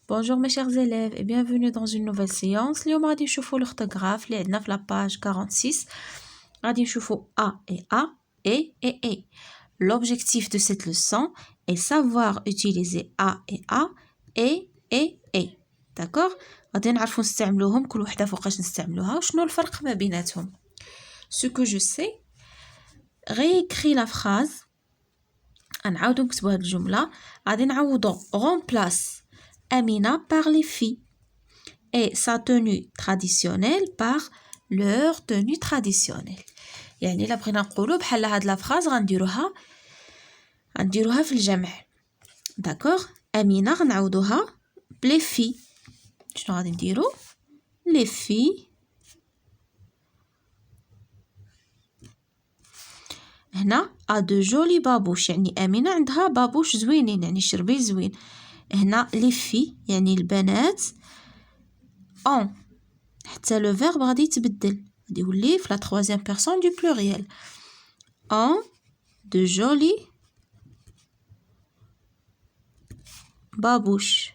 Bonjour mes chers élèves et bienvenue dans une nouvelle séance. اليوم غادي نشوفوا l'orthographe اللي عندنا في la page 46. غادي نشوفوا A et A et. L'objectif de cette leçon est savoir utiliser A et A et. D'accord؟ غادي نعرفوا نستعملوهم كل وحدة فوقاش نستعملوها وشنو الفرق ما بيناتهم. Ce que je sais, réécris la phrase. غنعاودو نكتبو هاد الجملة. غادي نعوضو remplace Amina par les filles et sa tenue traditionnelle par leur tenue traditionnelle. يعني إلا بغينا نقولو بحال هاد لا فراز غنديروها في الجمع. داكوغ. أمينة غنعوضوها بلي في. شنو غادي نديرو؟ لي في. هنا ا دو جولي بابوش، يعني أمينة عندها بابوش زوينين، يعني شربيل زوين. هنا لي في يعني البنات اون، حتى لو فيرب غادي يتبدل، غادي يولي في لا troisième personne du pluriel. En de jolis babouches.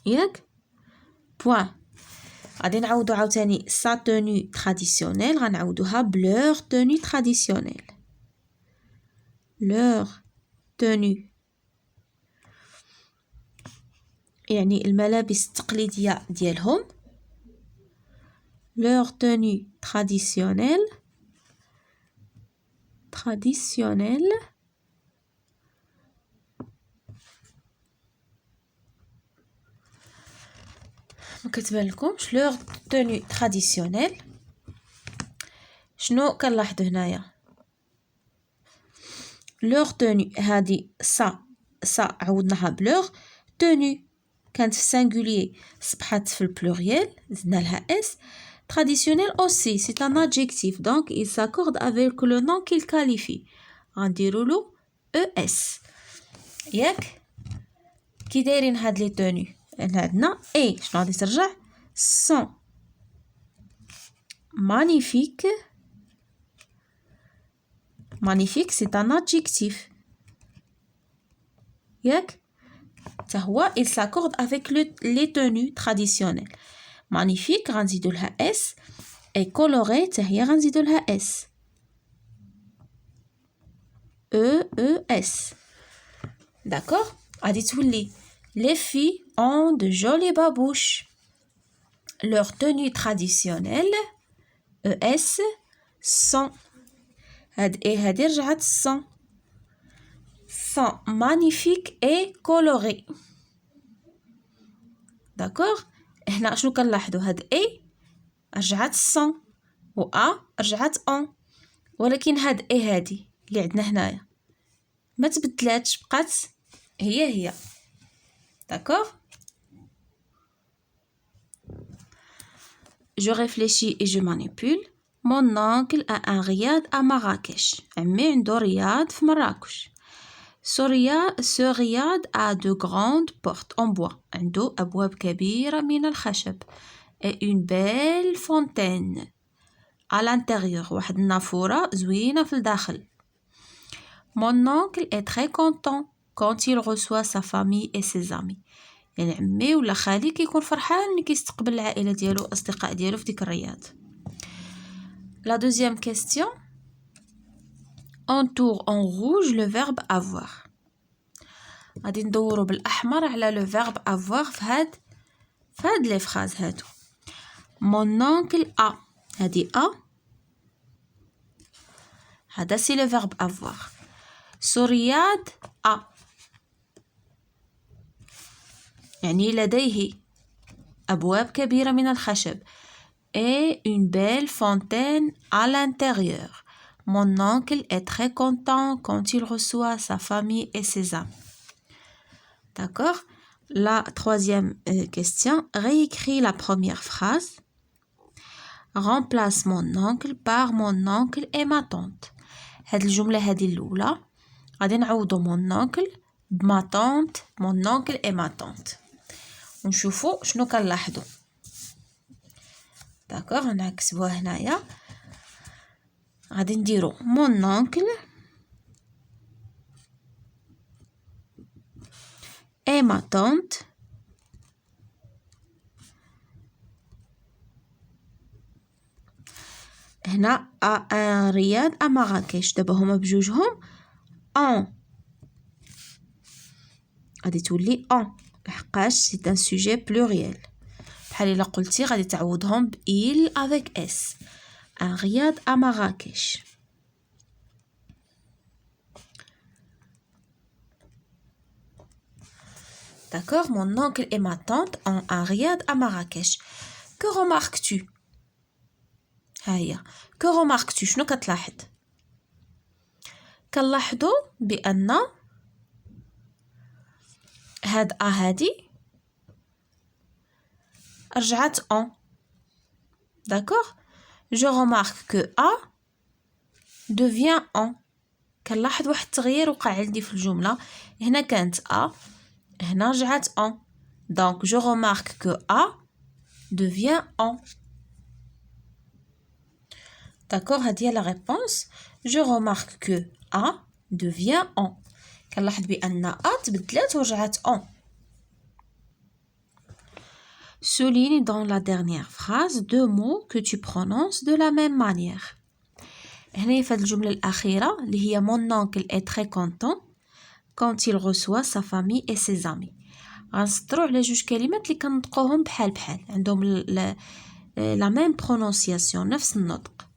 ياك؟ بوان. غادي نعوضو عاوتاني sa tenue traditionnelle، غنعوضوها بلور tenue traditionnelle. leur tenue يعني الملابس التقليدية ديالهم. leur tenue traditionnelle مكتبان لكمش leur tenue traditionnelle. شنو كنلاحظوا هنايا؟ leur tenue هادي ça عوضناها بلور. tenue كانت في singulier صبحت في البلوريال زدنا لها s. traditionnel aussi c'est un adjectif donc il s'accorde avec le nom qu'il qualifie. غنديرولو es. ياك؟ كي دايرين هاد لي توني عندنا اي شنو غادي ترجع؟ sont magnifique. magnifique c'est un adjectif. ياك؟ تا هو il s'accorde avec les tenues traditionnelles. magnifique غنزيدو لها اس et coloré تا هي غنزيدو لها اس. es. d'accord. غادي تولي les filles ont de jolies babouches. leur tenue traditionnelle es sont هاد ايه هادي رجعت sont magnifiques et colorées. d'accord. هنا شنو كنلاحظوا؟ هاد اي رجعت sont و ا رجعت on، ولكن هاد اي هادي اللي عندنا هنايا ما تبدلاتش، بقات هي. d'accord. je réfléchis et je manipule. mon oncle a un riad à Marrakech. عمي عنده رياض في مراكش. ce riad a de grandes portes en bois. عنده أبواب كبيرة من الخشب. et une belle fontaine à l'intérieur. واحد النافورة زوينة في الداخل. mon oncle est très content quand il reçoit sa famille et ses amis. يعني عمي ولا خالي كيكون فرحان ملي كيستقبل العائلة ديالو الأصدقاء ديالو في ديك الرياض. la deuxième question. entoure en rouge le verbe avoir. غادي ندورو بالأحمر على le verbe avoir في هاد لي فراز هادو. mon oncle a هادي a هذا سي le verbe avoir. سورياد a يعني لديه أبواب كبيرة من الخشب. et une belle fontaine à l'intérieur. mon oncle est très content quand il reçoit sa famille et ses amis. d'accord. la troisième question. réécris la première phrase. remplace mon oncle par mon oncle et ma tante. هاد الجملة هادي الأولى غادي نعوضو mon oncle بما tante mon oncle et ma tante. ونشوفو شنو كنلاحظو. داكوغ. غنكتبوها هنايا. غادي نديرو mon oncle et ma tante هنا رياض à Marrakech. دابا هما بجوجهم en غادي تولي en لحقاش سي ان سوجي بلوريال. بحال الا قلتي غادي تعوضهم ب il avec s. un riad à Marrakech. D'accord, mon oncle et ma tante ont un riad à Marrakech. Que remarques-tu? هيا que remarques-tu شنو كتلاحظ؟ كنلاحظوا بان هاد هادي رجعت en. D'accord, je remarque que a devient en. كنلاحظ واحد التغيير وقع عندي في الجمله. هنا كانت a هنا رجعت en. donc je remarque que a devient en. D'accord, هذه هي la réponse. je remarque que a devient en. كنلاحظ بان a تبدلات ورجعت en. Souligne dans la dernière phrase deux mots que tu prononces de la même manière. هنا في الجملة الأخيرة اللي هي mon oncle est très content quand il reçoit sa famille et ses amis. غنسطروا على جوج كلمات اللي كنطقوهم بحال بحال عندهم la même prononciation نفس النطق.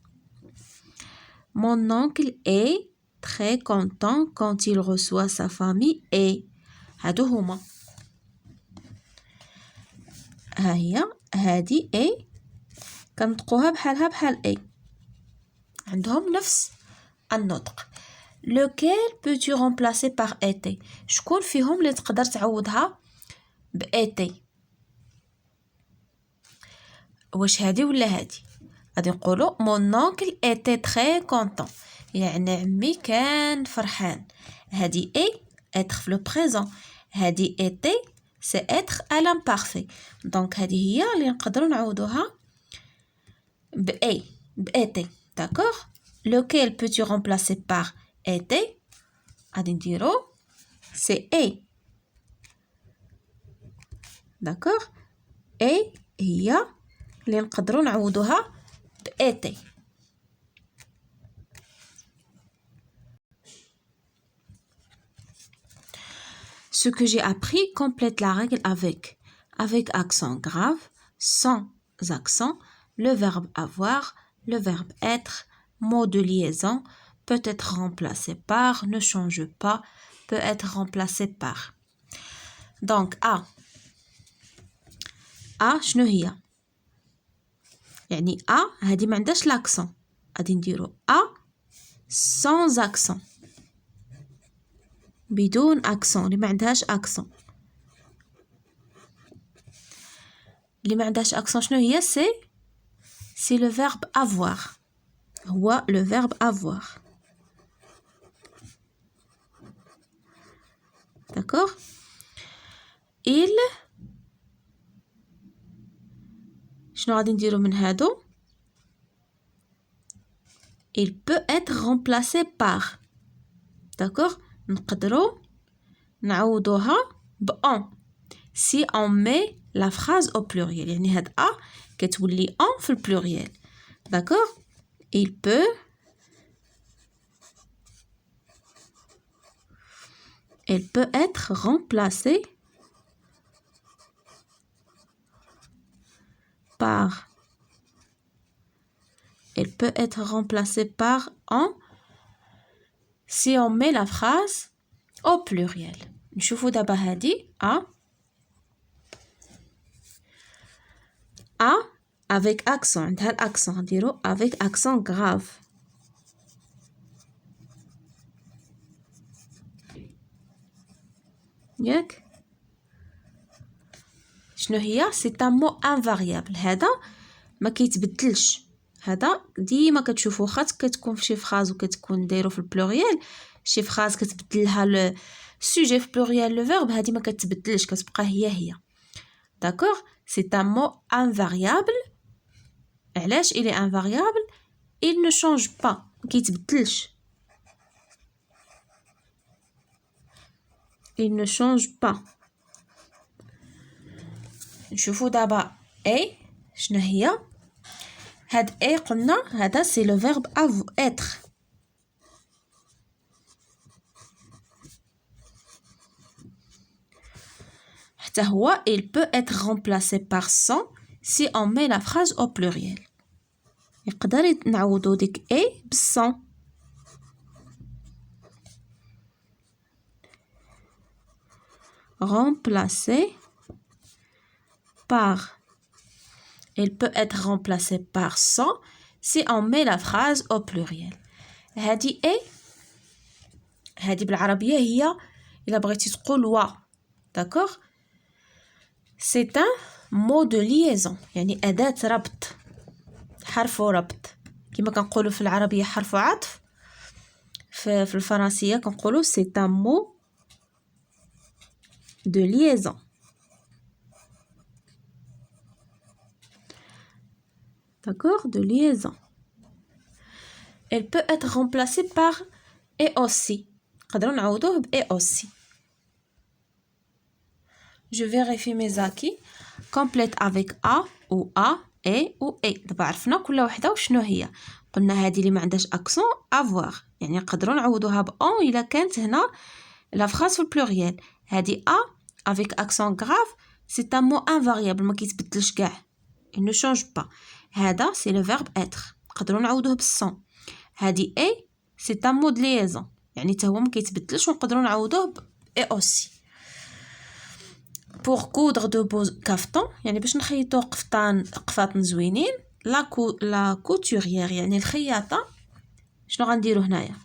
Mon oncle est très content quand il reçoit sa famille et هادو هما. ها هي هادي اي كنطقوها بحالها بحال اي عندهم نفس النطق. lequel peux-tu remplacer par été شكون فيهم اللي تقدر تعوضها ب été؟ واش هادي ولا هادي؟ غادي نقولوا mon oncle était très content يعني عمي كان فرحان. هادي اي être في لو بريزون. هادي été c'est être à l'imparfait. donc هذه هي اللي نقدروا نعوضوها ب a ب été. d'accord, lequel peux-tu remplacer par été غادي نديرو c'est a. d'accord, a هي اللي نقدروا نعوضوها ب été. Ce que j'ai appris complète la règle avec accent grave, sans accent, le verbe avoir, le verbe être, mot de liaison, peut être remplacé par, ne change pas, peut être remplacé par. Donc A شنو هي؟ يعني A هذه ما عندهاش l'accent. غادي نديرو A sans accent. بدون اكسون اللي ما عندهاش اكسون. اللي ما عندهاش اكسون شنو هي؟ سي لو فيرب افوار. هو لو فيرب افوار. داكوغ. il شنو غادي نديرو من هادو؟ il peut être remplacé par. داكوغ، نقدروا نعوضوها ب en si on met la phrase au pluriel. يعني هاد a كتولي en في البلوريال. d'accord, il peut être remplacé par. Elle peut être remplacée par en si on met la phrase au pluriel. نشوفوا دابا هادي A avec accent. عندها l'accent. نديرو avec accent grave. ياك شنو هي؟ سي ان مو انفاريابل. هذا ما كيتبدلش. هذا ديما كتشوفوا خاص كتكون في شي فراز وكتكون دايرو في البلوريال. شي فراز كتبدل لها لو سوجي في بلوريال لو فيرب. هذه ما كتبدلش كتبقى هي. داكوغ، سي ان مو انفاريابل. علاش il est invariable؟ il ne change pas. ما كيتبدلش. il ne change pas. نشوفوا دابا اي شنو هي. هاد اي قلنا هذا سي لو فيرب être. حتى هو il peut être remplacé par sans si on met la phrase au pluriel. يقدر نعوضو ديك اي بالصون. Remplacé par. Il peut être remplacé par sans si on met la phrase au pluriel. هذه اي هذه بالعربية هي إلا بغيتي تقول و. d'accord. c'est un mot de liaison يعني أداة ربط، حرف ربط. كما كنقولوا في العربية حرف عطف، في الفرنسية كنقولوا c'est un mot de liaison. d'accord, de liaison. Elle peut être remplacée par et aussi. نقدروا نعوضوه ب et aussi. Je vérifie mes acquis. Complète avec a ou a et ou et. دابا عرفنا كل وحده وشنو هي. قلنا هذه اللي ما عندهاش اكسون avoir، يعني نقدروا نعوضوها ب on الا كانت هنا لا فراس في البلوريال. هذه a avec accent grave c'est un mot invariable ما كيتبدلش كاع. il ne change pas. هذا c'est le verbe être، نقدروا نعوضوه بالصون. هذه a c'est un mot de liaison يعني حتى هو ما كيتبدلش ونقدروا نعوضوه ب et aussi. pour coudre de beaux caftans يعني باش نخيطوا قفاطن زوينين. لا couturière يعني الخياطه. شنو غنديروا هنايا؟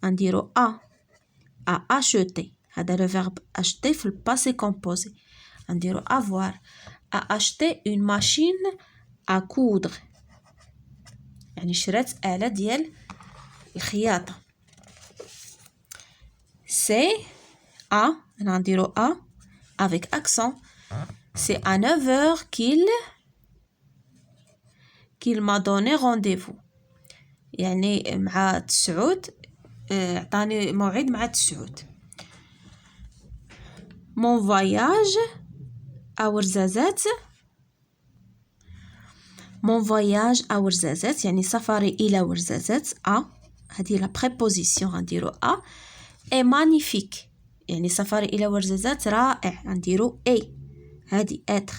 غنديروا a acheter. هذا le verbe acheter في le passé composé. غنديروا avoir a acheté une machine à coudre يعني شرات آلة ديال الخياطة. c'est a هنا غنديروا a avec accent. c'est à 9h qu'il m'a donné rendez-vous يعني مع 9 عطاني موعد مع 9. mon voyage à ورزازات. mon voyage à ورزازات يعني سفري إلى ورزازات. هذه لا بريبوزيسيون غنديرو a. est magnifique يعني سفري إلى ورزازات رائع غنديرو اي. هذه être.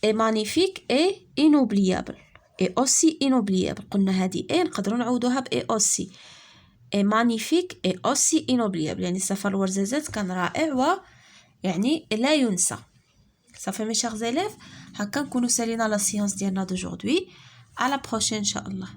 est magnifique et inoubliable et aussi inoubliable. قلنا هذه اي نقدروا نعوضوها ب et aussi. est magnifique et aussi inoubliable يعني سفر الورزازات كان رائع و يعني لا ينسى. صافي mes chers élèves، هكا نكونوا سالينا لا سيونس ديالنا d'aujourd'hui. à la prochaine ان شاء الله.